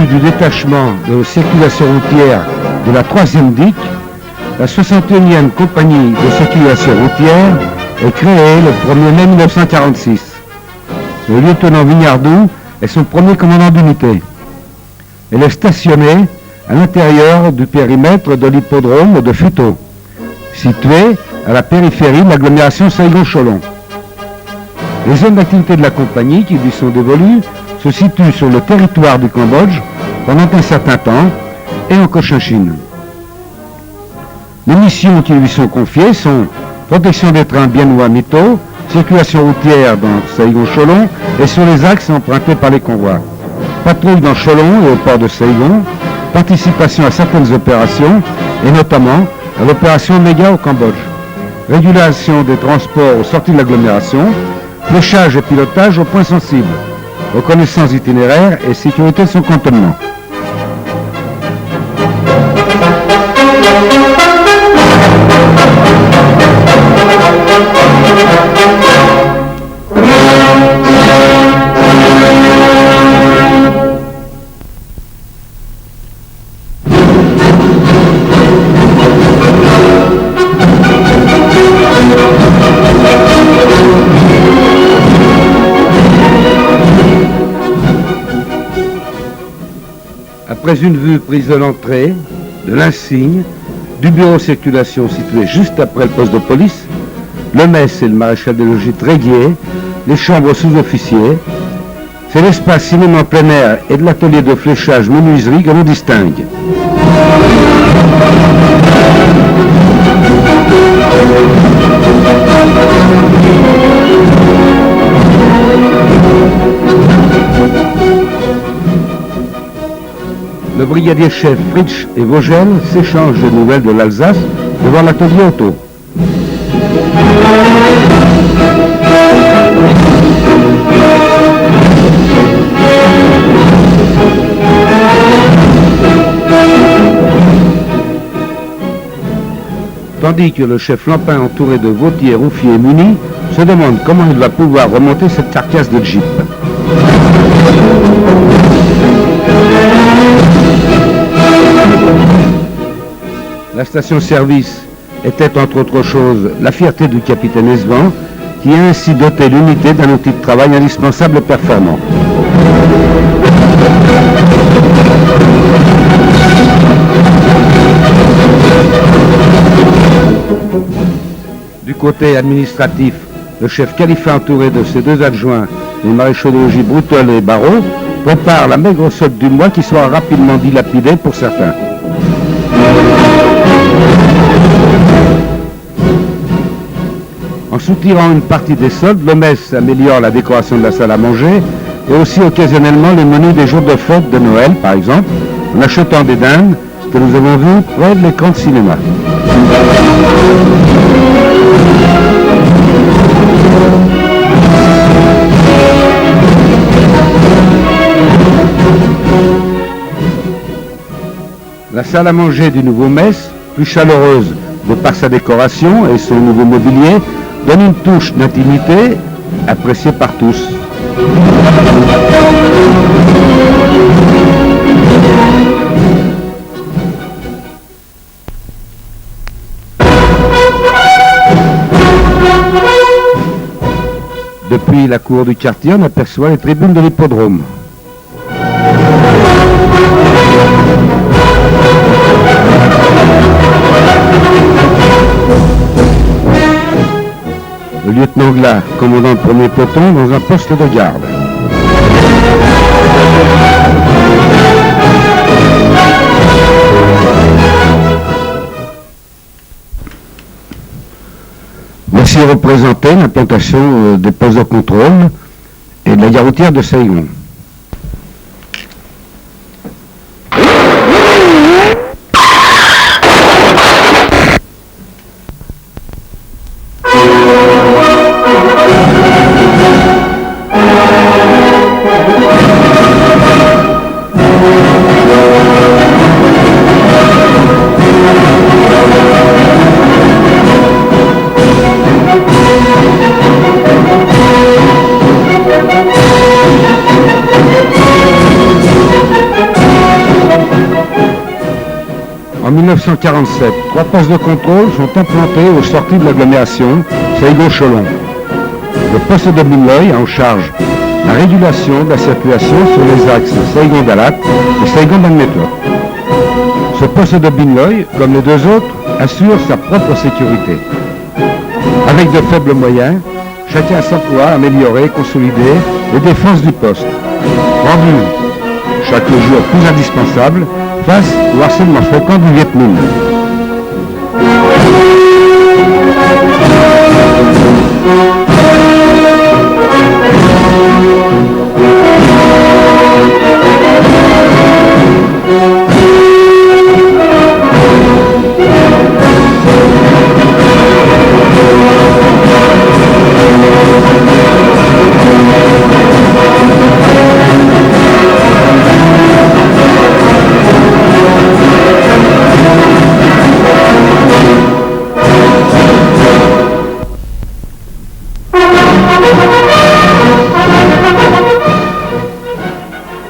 du détachement de circulation routière de la 3e DIC, la 61e compagnie de circulation routière est créée le 1er mai 1946. Le lieutenant Vignardou est son premier commandant d'unité. Elle est stationnée à l'intérieur du périmètre de l'hippodrome de Futeau, situé à la périphérie de l'agglomération Saigon-Cholon. Les zones d'activité de la compagnie qui lui sont dévolues se situent sur le territoire du Cambodge pendant un certain temps et en Cochinchine. Les missions qui lui sont confiées sont protection des trains Biennois-Mito, circulation routière dans Saigon-Cholon et sur les axes empruntés par les convois, patrouille dans Cholon et au port de Saigon, participation à certaines opérations et notamment à l'opération Méga au Cambodge, régulation des transports aux sorties de l'agglomération, fléchage et pilotage aux points sensibles, reconnaissance itinéraire et sécurité de son cantonnement. Après une vue prise de l'entrée, de l'insigne, du bureau circulation situé juste après le poste de police, le mess et le maréchal des logis Tréguier, les chambres sous-officiers, c'est l'espace cinéma en plein air et de l'atelier de fléchage menuiserie que l'on distingue. Le brigadier chef Fritsch et Vogel s'échangent des nouvelles de l'Alsace devant l'atelier auto. Tandis que le chef Lampin, entouré de Vautier, Rouffier et Muni, se demande comment il va pouvoir remonter cette carcasse de Jeep. La station-service était, entre autres choses, la fierté du capitaine Esvan, qui a ainsi doté l'unité d'un outil de travail indispensable et performant. Du côté administratif, le chef Khalifa, entouré de ses deux adjoints, les maréchaux de logis Broutol et Barrault, prépare la maigre solde du mois qui sera rapidement dilapidée pour certains. En soutirant une partie des soldes, le mess améliore la décoration de la salle à manger et aussi occasionnellement les menus des jours de fête de Noël, par exemple, en achetant des dindes que nous avons vues près de l'écran de cinéma. La salle à manger du nouveau mess, plus chaleureuse de par sa décoration et son nouveau mobilier, donne une touche d'intimité appréciée par tous. Depuis la cour du quartier, on aperçoit les tribunes de l'hippodrome. Le lieutenant Glas, commandant le premier peloton, dans un poste de garde. Voici représentée l'implantation des postes de contrôle et de la gare routière de Saigon. En 1947, 3 postes de contrôle sont implantés aux sorties de l'agglomération Saigon-Cholon. Le poste de Binloy a en charge la régulation de la circulation sur les axes Saigon-Dalat et Saigon-Banmetlot. Ce poste de Binloy, comme les 2 autres, assure sa propre sécurité. Avec de faibles moyens, chacun s'emploie à améliorer et consolider les défenses du poste, rendu chaque jour plus indispensable face au harcèlement fréquent du Viet Minh.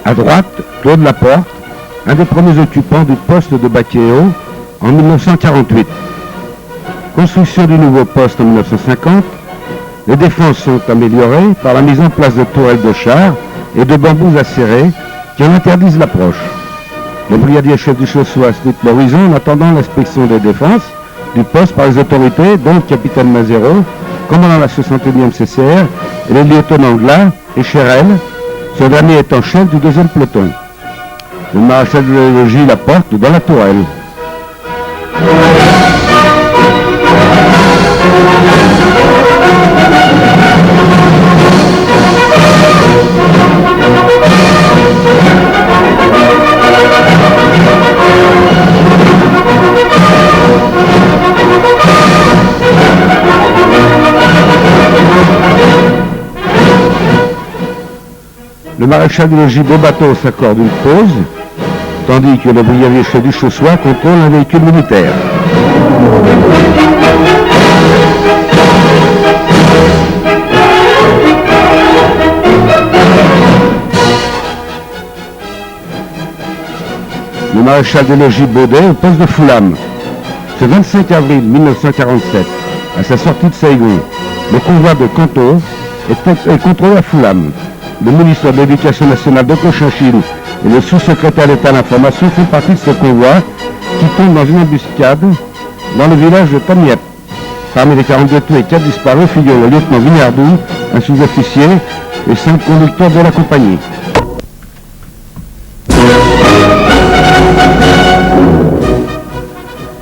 À droite, Claude Laporte, un des premiers occupants du poste de Bakéo en 1948. Construction du nouveau poste en 1950, les défenses sont améliorées par la mise en place de tourelles de chars et de bambous acérés qui en interdisent l'approche. Le brigadier chef du Chaussois snitte l'horizon en attendant l'inspection des défenses du poste par les autorités, dont le capitaine Mazero, commandant la 61e CCR, et les lieutenants Glas et Cherel, ce dernier étant chef du 2e peloton. Le maréchal de logis Laporte dans la tourelle. Le maréchal de logis Beaubateau s'accorde une pause, tandis que le brigadier chef du Chaussois contrôle un véhicule militaire. Le maréchal des logis Baudet au poste de Foulam. Ce 25 avril 1947, à sa sortie de Saigon, le convoi de Kanto est contrôlé à Foulam. Le ministre de l'Éducation nationale de Cochinchine et le sous-secrétaire d'État à l'information font partie de ce convoi qui tombe dans une embuscade dans le village de Tamiep. Parmi les 42 tués et 4 disparus figurent le lieutenant Vinardou, un sous-officier et 5 conducteurs de la compagnie.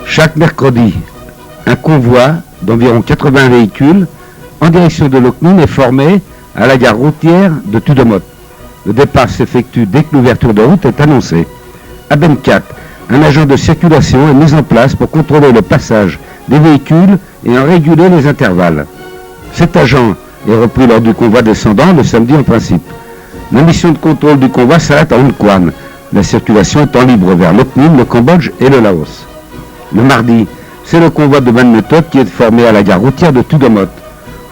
Chaque mercredi, un convoi d'environ 80 véhicules en direction de Locmine est formé à la gare routière de Tudomot. Le départ s'effectue dès que l'ouverture de route est annoncée. À Benkat, un agent de circulation est mis en place pour contrôler le passage des véhicules et en réguler les intervalles. Cet agent est repris lors du convoi descendant le samedi en principe. La mission de contrôle du convoi s'arrête à Hon Quan, la circulation étant libre vers Locmine, le Cambodge et le Laos. Le mardi, c'est le convoi de Banmetot qui est formé à la gare routière de Tudomot.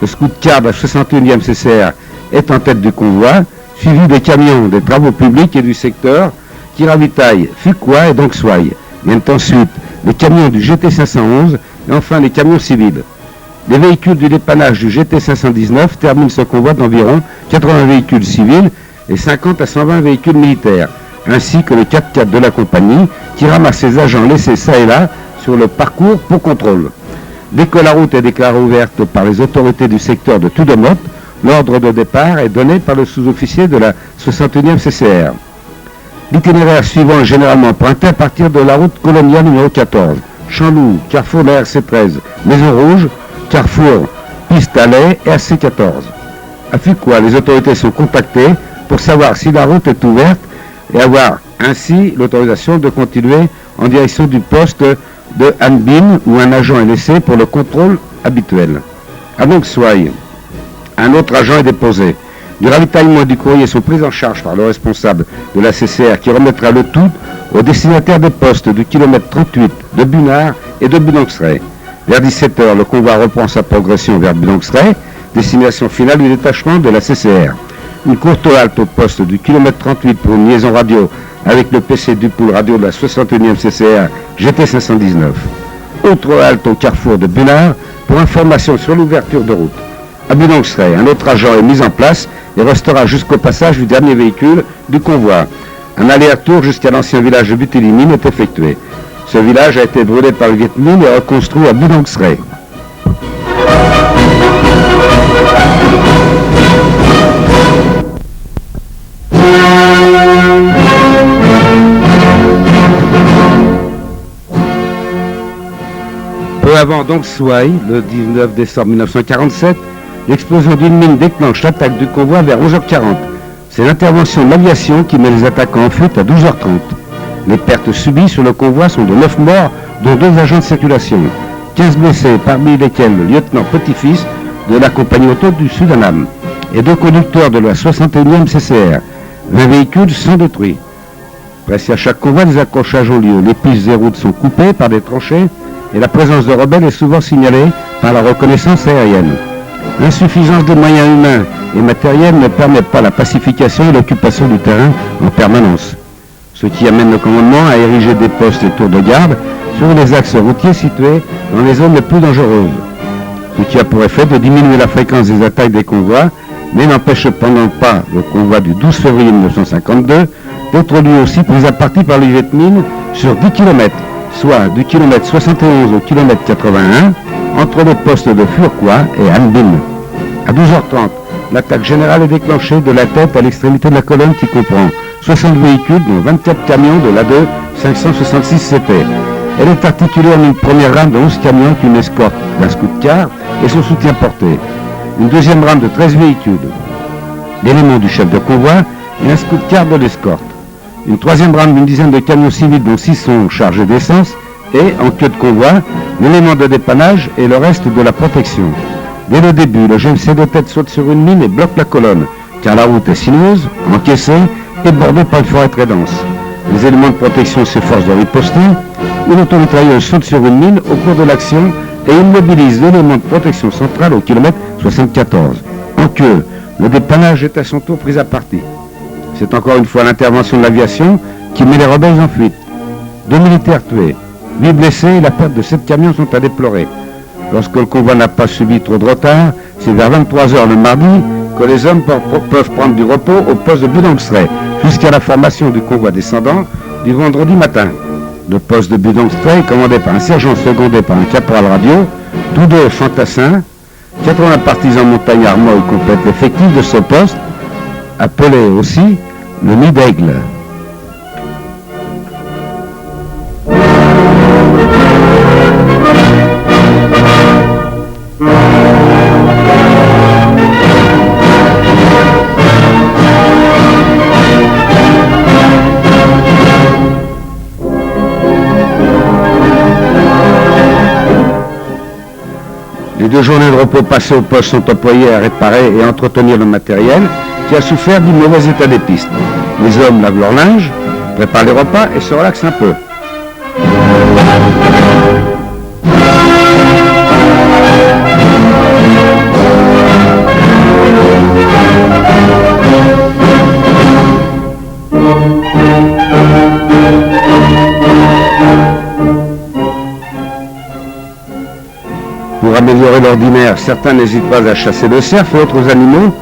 Le scout car de la 61e CCR est en tête du convoi, suivi des camions des travaux publics et du secteur qui ravitaillent Fuqua et Dong Xoai. Viennent ensuite les camions du GT 511 et enfin les camions civils. Les véhicules du dépannage du GT 519 terminent ce convoi d'environ 80 véhicules civils et 50 à 120 véhicules militaires, ainsi que le 4x4 de la compagnie qui ramasse ses agents laissés ça et là sur le parcours pour contrôle. Dès que la route est déclarée ouverte par les autorités du secteur de Tudomot, l'ordre de départ est donné par le sous-officier de la 61e CCR. L'itinéraire suivant est généralement emprunté à partir de la route coloniale numéro 14, Chanlou, carrefour de la RC13, Maison Rouge, carrefour Piste-Allais et RC14. À Fuqua, les autorités sont contactées pour savoir si la route est ouverte et avoir ainsi l'autorisation de continuer en direction du poste de Hanbin où un agent est laissé pour le contrôle habituel. À Dong Xoai, un autre agent est déposé. Du ravitaillement et du courrier sont pris en charge par le responsable de la CCR qui remettra le tout au destinataire des postes du kilomètre 38 de Bunard et de Bunongstray. Vers 17h, le convoi reprend sa progression vers Bunongstray, destination finale du détachement de la CCR. Une courte halte au poste du kilomètre 38 pour une liaison radio avec le PC du pool radio de la 61e CCR GT 519. Autre halte au carrefour de Bunard pour information sur l'ouverture de route. À Budonxray, un autre agent est mis en place et restera jusqu'au passage du dernier véhicule du convoi. Un aller-retour jusqu'à l'ancien village de Butélimine est effectué. Ce village a été brûlé par le Viet Minh et reconstruit à Budonxray. Peu avant Donxwai, le 19 décembre 1947, l'explosion d'une mine déclenche l'attaque du convoi vers 11h40. C'est l'intervention de l'aviation qui met les attaquants en fuite à 12h30. Les pertes subies sur le convoi sont de 9 morts, dont 2 agents de circulation. 15 blessés, parmi lesquels le lieutenant petit-fils de la compagnie auto du Sudanam et 2 conducteurs de la 61e CCR. 20 véhicules sont détruits. Presque à chaque convoi, des accrochages ont lieu. Les pistes et routes sont coupées par des tranchées et la présence de rebelles est souvent signalée par la reconnaissance aérienne. L'insuffisance des moyens humains et matériels ne permet pas la pacification et l'occupation du terrain en permanence. Ce qui amène le commandement à ériger des postes et tours de garde sur les axes routiers situés dans les zones les plus dangereuses. Ce qui a pour effet de diminuer la fréquence des attaques des convois, mais n'empêche cependant pas le convoi du 12 février 1952 d'être lui aussi pris à partie par le Viet Minh sur 10 km, soit du kilomètre 71 au kilomètre 81, entre les postes de Furquois et Han Bin. À 12h30, l'attaque générale est déclenchée de la tête à l'extrémité de la colonne qui comprend 60 véhicules, dont 24 camions de l'A2 566 CP. Elle est articulée en une première rame de 11 camions avec une escorte d'un scout-car et son soutien porté. Une deuxième rame de 13 véhicules, l'élément du chef de convoi et un scout-car de l'escorte. Une troisième rame d'une dizaine de camions civils dont 6 sont chargés d'essence et, en queue de convoi, l'élément de dépannage et le reste de la protection. Dès le début, le GMC de tête saute sur une mine et bloque la colonne, car la route est sinueuse, encaissée et bordée par une forêt très dense. Les éléments de protection s'efforcent de riposter. Une automitrailleuse saute sur une mine au cours de l'action et immobilise l'élément de protection central au kilomètre 74. En queue, le dépannage est à son tour pris à partie. C'est encore une fois l'intervention de l'aviation qui met les rebelles en fuite. 2 militaires tués, 8 blessés et la perte de 7 camions sont à déplorer. Lorsque le convoi n'a pas subi trop de retard, c'est vers 23h le mardi que les hommes peuvent prendre du repos au poste de Budonxray, jusqu'à la formation du convoi descendant du vendredi matin. Le poste de Budonxray est commandé par un sergent secondé par un caporal radio, tous deux fantassins. 80 partisans montagnards molles complètent l'effectif de ce poste, appelé aussi le nid d'aigle. Les 2 journées de repos passées au poste sont employées à réparer et entretenir le matériel qui a souffert du mauvais état des pistes. Les hommes lavent leur linge, préparent les repas et se relaxent un peu. Pour améliorer l'ordinaire, certains n'hésitent pas à chasser le cerf et autres animaux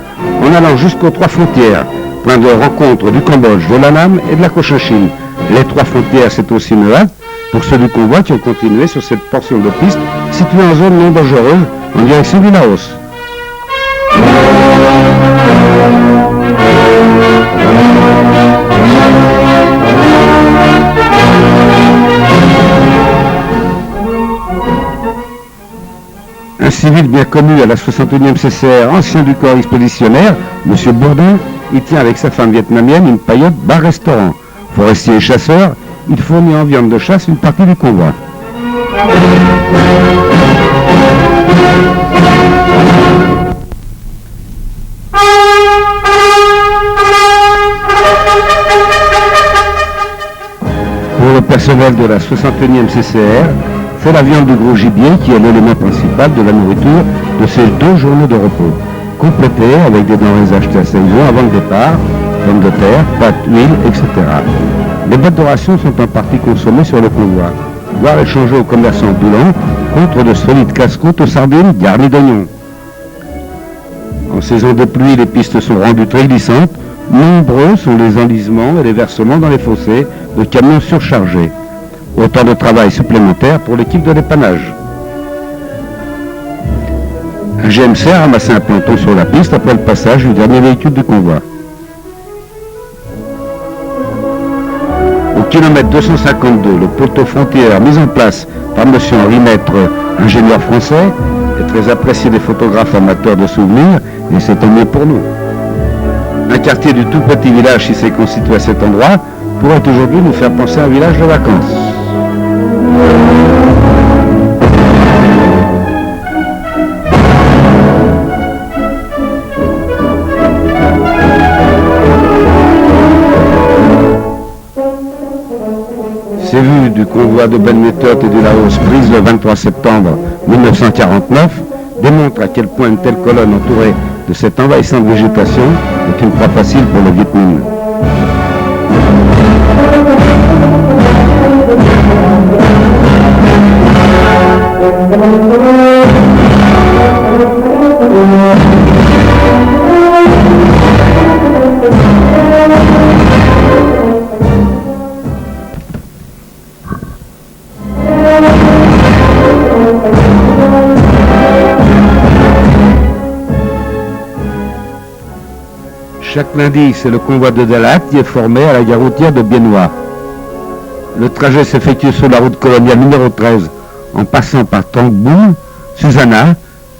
en allant jusqu'aux 3 frontières, point de rencontre du Cambodge, de l'Annam et de la Cochinchine. Les 3 frontières, c'est aussi une halte pour ceux du convoi qui ont continué sur cette portion de piste située en zone non dangereuse en direction du Laos. Un civil bien connu à la 61e CCR, ancien du corps expéditionnaire, M. Bourdin, il tient avec sa femme vietnamienne une paillote bar-restaurant. Forestier et chasseur, il fournit en viande de chasse une partie du convoi. Pour le personnel de la 61e CCR, c'est la viande du gros gibier qui est l'élément principal de la nourriture de ces 2 journées de repos. complétée avec des denrées achetées à Saigon avant le départ, pommes de terre, pâtes, huile, etc. Les boîtes de rations sont en partie consommées sur le convoi, voire échangées aux commerçants ambulants contre de solides casse-croûtes aux sardines garnies d'oignons. En saison de pluie, les pistes sont rendues très glissantes. Nombreux sont les enlisements et les versements dans les fossés de camions surchargés. Autant de travail supplémentaire pour l'équipe de dépannage. Un GMC a ramassé un planton sur la piste après le passage du dernier véhicule du convoi. Au kilomètre 252, le poteau frontière mis en place par M. Henri Maître, ingénieur français, est très apprécié des photographes amateurs de souvenirs, et c'est tant mieux pour nous. Un quartier du tout petit village qui s'est constitué à cet endroit pourrait aujourd'hui nous faire penser à un village de vacances. Ces vues du convoi de Ben Méthode et du Laos prises le 23 septembre 1949 démontrent à quel point une telle colonne entourée de cette envahissante végétation est une proie facile pour le Viet Minh. Chaque lundi, c'est le convoi de Dalat qui est formé à la gare routière de Bien Hoa. Le trajet s'effectue sur la route coloniale numéro 13, en passant par Trong Bum, Susanna,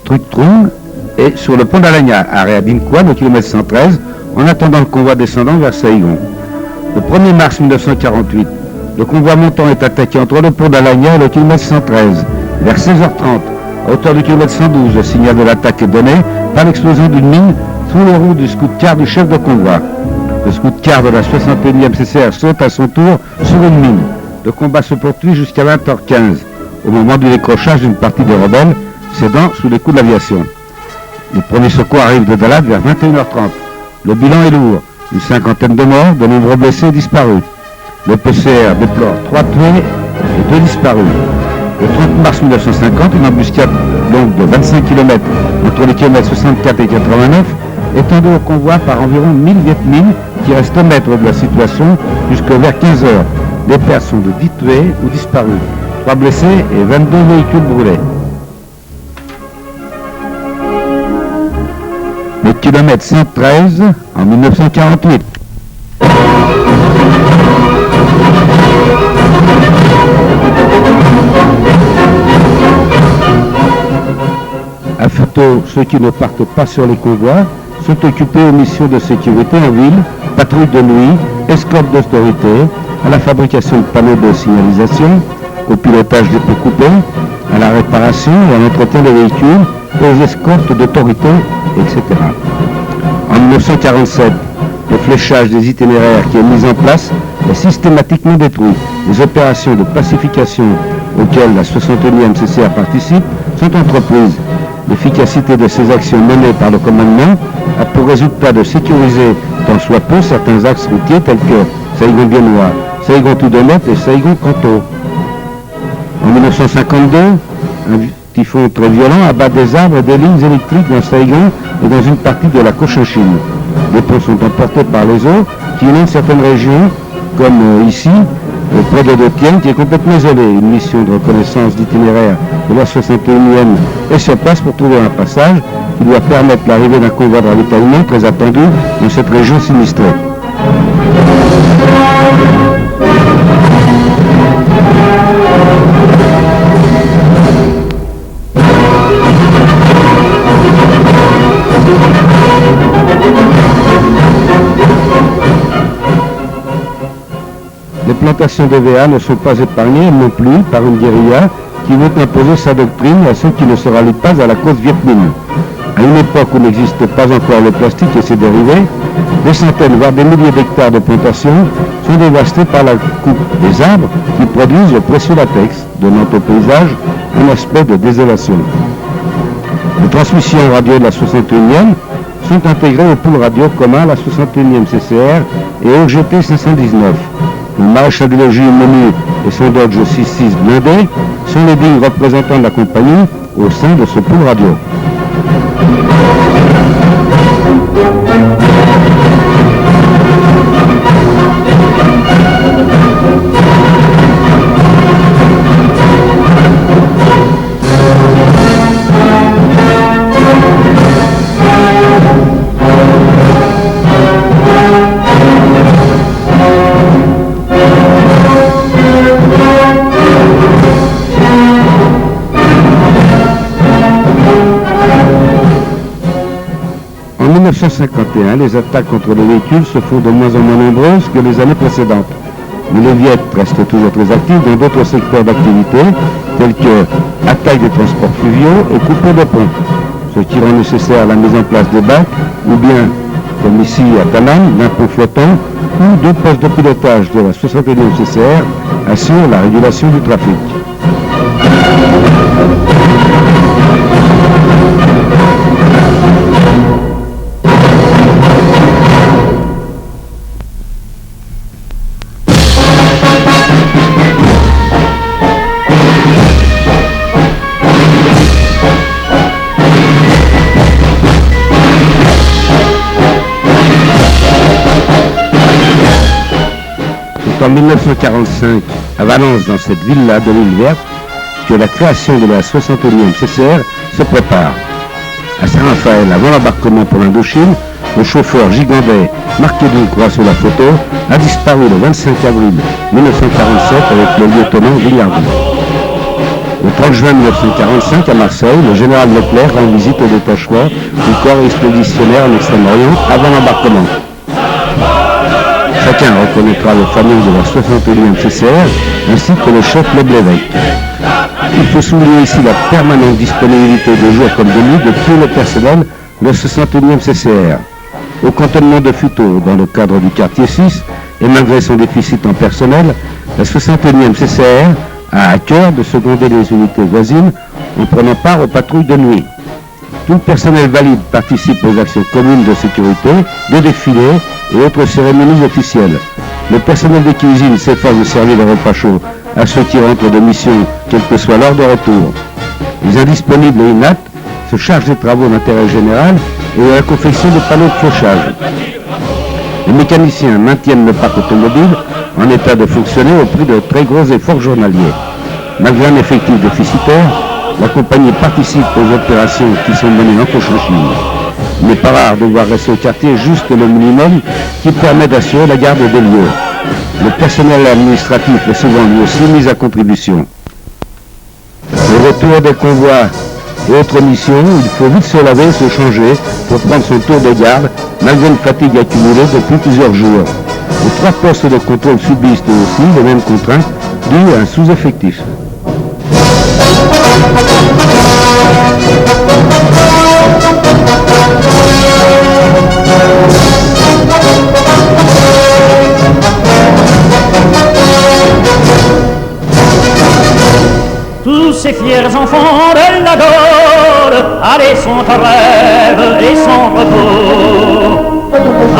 Truc Trung et sur le pont d'Alagna, arrêt à Binh Quan au kilomètre 113, en attendant le convoi descendant vers Saigon. Le 1er mars 1948, le convoi montant est attaqué entre le pont d'Alagna et le kilomètre 113. Vers 16h30, à hauteur du kilomètre 112, le signal de l'attaque est donné par l'explosion d'une mine sous les roues du scout-car du chef de convoi. Le scout-car de la 61e CCR saute à son tour sur une mine. Le combat se poursuit jusqu'à 20h15, au moment du décrochage d'une partie des rebelles cédant sous les coups de l'aviation. Les premiers secours arrivent de Dalat vers 21h30. Le bilan est lourd, une cinquantaine de morts, de nombreux blessés et disparus. Le PCR déplore 3 tués et 2 disparus. Le 30 mars 1950, une embuscade longue de 25 km entre les kilomètres 64 et 89 est tendue au convoi par environ 1000 Viet Minh qui restent maîtres de la situation jusqu'à vers 15 heures. Des pertes sont de 10 tués ou disparus, 3 blessés et 22 véhicules brûlés. Le kilomètre 113 en 1948. À Phuto, ceux qui ne partent pas sur les convois sont occupés aux missions de sécurité en ville, patrouille de nuit, escorte d'autorité, à la fabrication de panneaux de signalisation, au pilotage des pots coupés, à la réparation et à l'entretien des véhicules, aux escortes d'autorité, etc. En 1947, le fléchage des itinéraires qui est mis en place est systématiquement détruit. Les opérations de pacification auxquelles la 61e CCR participe sont entreprises. L'efficacité de ces actions menées par le commandement a pour résultat de sécuriser tant soit peu certains axes routiers tels que Saigon-Bien Hoa, Saigon-Tudonet et Saigon-Kanto. En 1952, un typhon très violent abat des arbres et des lignes électriques dans Saigon et dans une partie de la Cochinchine. Les ponts sont emportés par les eaux qui inondent certaines régions, comme ici, près de Dotien, qui est complètement isolé. Une mission de reconnaissance d'itinéraire de la 61e est sur place pour trouver un passage qui doit permettre l'arrivée d'un convoi de ravitaillement très attendu dans cette région sinistrée. Les plantations de VA ne sont pas épargnées non plus par une guérilla qui veut imposer sa doctrine à ceux qui ne se rallient pas à la cause Viet Minh. À une époque où n'existe pas encore le plastique et ses dérivés, des centaines voire des milliers d'hectares de plantations sont dévastés par la coupe des arbres qui produisent le précieux latex, donnant au paysage un aspect de désolation. Les transmissions radio de la 61e sont intégrés au pool radio commun à la 61e CCR et au GT 519. Le maréchal de logis Menu et son Dodge 66 blindé sont les dignes représentants de la compagnie au sein de ce pool radio. En 1951, les attaques contre les véhicules se font de moins en moins nombreuses que les années précédentes. Mais les Viettes restent toujours très actifs dans d'autres secteurs d'activité, tels que attaque des transports fluviaux et coupure de ponts, ce qui rend nécessaire la mise en place des bacs, ou bien, comme ici à Paname, d'un pont flottant, où deux postes de pilotage de la 61e CCR assurent la régulation du trafic. En 1945, à Valence, dans cette ville-là de l'île verte, que la création de la 61e CCR se prépare. À Saint-Raphaël, avant l'embarquement pour l'Indochine, le chauffeur Gigandet, marqué d'une croix sur la photo, a disparu le 25 avril 1947 avec le lieutenant Villardou. Le 30 juin 1945, à Marseille, le général Leclerc rend visite au détachement du corps expéditionnaire en Extrême-Orient avant l'embarquement. Chacun reconnaîtra le fameux de la 61e CCR ainsi que le chef Leblévesque. Il faut souligner ici la permanente disponibilité de jour comme de nuit de tout le personnel de la 61e CCR. Au cantonnement de Futeaux, dans le cadre du quartier 6, et malgré son déficit en personnel, la 61e CCR a à cœur de seconder les unités voisines en prenant part aux patrouilles de nuit. Tout le personnel valide participe aux actions communes de sécurité, de défilés et autres cérémonies officielles. Le personnel des cuisines s'efforce de servir le repas chaud à ceux qui rentrent de mission, quel que soit l'heure de retour. Les indisponibles et inaptes se chargent des travaux d'intérêt général et de la confection de panneaux de fauchage. Les mécaniciens maintiennent le parc automobile en état de fonctionner au prix de très gros efforts journaliers. Malgré un effectif déficitaire, la compagnie participe aux opérations qui sont menées en Cochinchine. Il n'est pas rare de voir rester au quartier juste le minimum qui permet d'assurer la garde des lieux. Le personnel administratif est souvent lui aussi mis à contribution. Au retour des convois et autres missions, il faut vite se laver et se changer pour prendre son tour de garde, malgré une fatigue accumulée depuis plusieurs jours. Les trois postes de contrôle subissent aussi les mêmes contraintes dues à un sous-effectif. Tous ces fiers enfants de la Gaule allaient sans rêve et sans repos,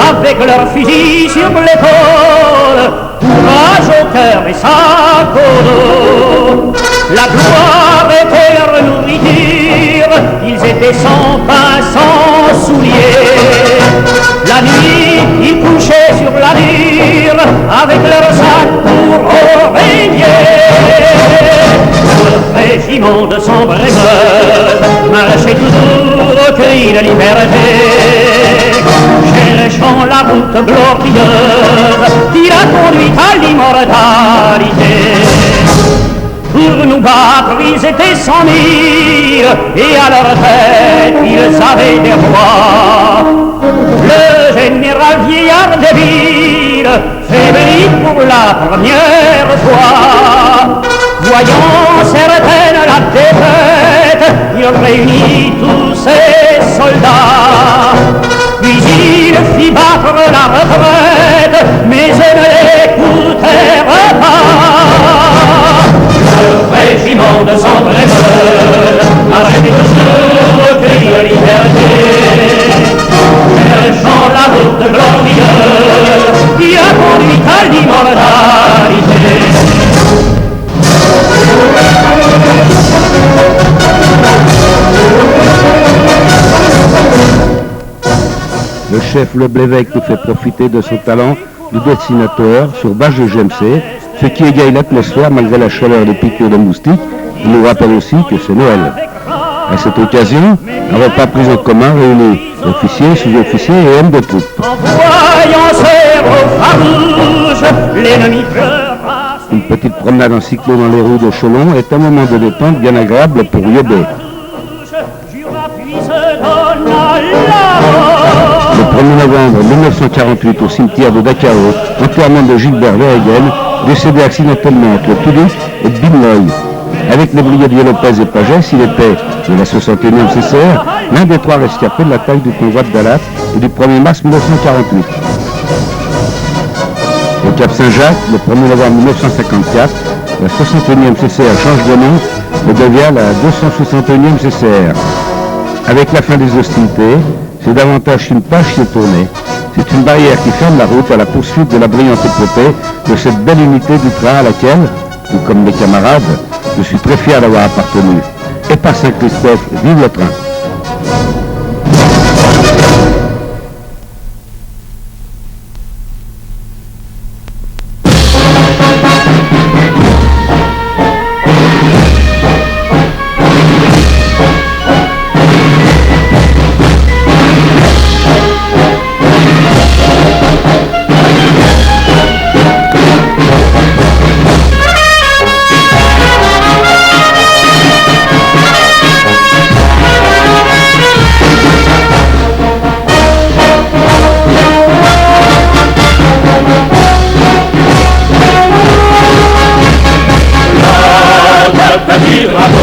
avec leurs fusils sur l'épaule, courage au cœur et sac au dos. La gloire était leur nourriture, ils étaient sans pain, sans souliers. La nuit, ils couchaient sur la mûre, avec leurs sacs pour oreiller. Le régiment de Sambre-et-Meuse marchait toujours au cri de liberté. Cherchant la route glorieuse qui l'a conduit à l'immortalité. Pour nous battre, ils étaient 100 000, et à leur tête, ils avaient des rois. Le général vieillard de ville, faibli pour la première fois. Voyant certaine la défaite, il réunit tous ses soldats. Puis il fit battre la retraite, mais eux ne l'écoutèrent pas. Le régiment de Sambre-et-Meuse arrêtait toujours au cri de liberté. chef Le Blévesque nous fait profiter de son talent de dessinateur sur base de GMC, ce qui égaye l'atmosphère malgré la chaleur des piqûres de moustiques. Il nous rappelle aussi que c'est Noël. À cette occasion, un repas pris en commun réunit officiers, sous-officiers et hommes de troupe. En voyant ces beaux farouches, l'ennemi pleura. Une petite promenade en cyclo dans les rues de Cholon est un moment de détente bien agréable pour Yobé. Le 1er novembre 1948, au cimetière de Dachau, enterrement de Gilbert Verhegen, décédé accidentellement entre Toulouse et Binoy. Avec les brigadiers Lopez et Pagès, il était, de la 61e CCR, l'un des trois rescapés de l'attaque du convoi de Dalat et du 1er mars 1948. Au Cap Saint-Jacques, le 1er novembre 1954, la 61e CCR change de nom et devient la 261e CCR. Avec la fin des hostilités, c'est davantage une page qui est tournée. C'est une barrière qui ferme la route à la poursuite de la brillante épopée de cette belle unité du train à laquelle, tout comme mes camarades, je suis très fier d'avoir appartenu. Et par Saint-Christophe, vive le train! Drapeau